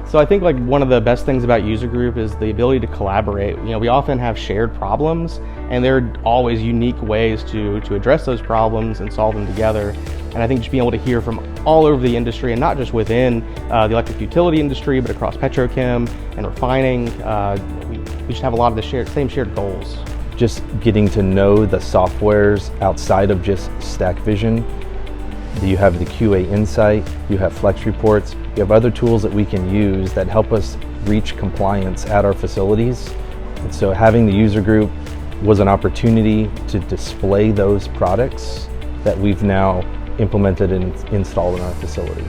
So I think like one of the best things about user group is the ability to collaborate. We often have shared problems, and there are always unique ways to address those problems and solve them together. And I think just being able to hear from all over the industry, and not just within the electric utility industry, but across petrochem and refining, we just have a lot of the same shared goals. Just getting to know the softwares outside of just StackVision. You have the QA Insight, you have Flex Reports, you have other tools that we can use that help us reach compliance at our facilities. And so having the user group was an opportunity to display those products that we've now implemented and installed in our facility.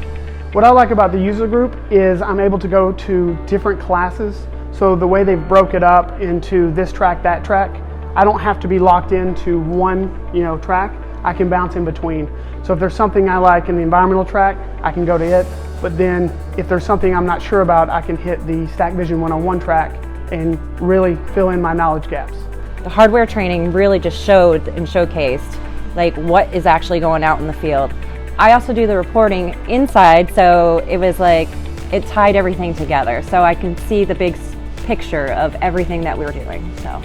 What I like about the user group is I'm able to go to different classes. So the way they've broke it up into this track, that track, I don't have to be locked into one track. I can bounce in between. So if there's something I like in the environmental track, I can go to it. But then if there's something I'm not sure about, I can hit the StackVision 101 track and really fill in my knowledge gaps. The hardware training really just showed and showcased like what is actually going out in the field. I also do the reporting inside, so it was like it tied everything together. So I can see the big picture of everything that we were doing. So.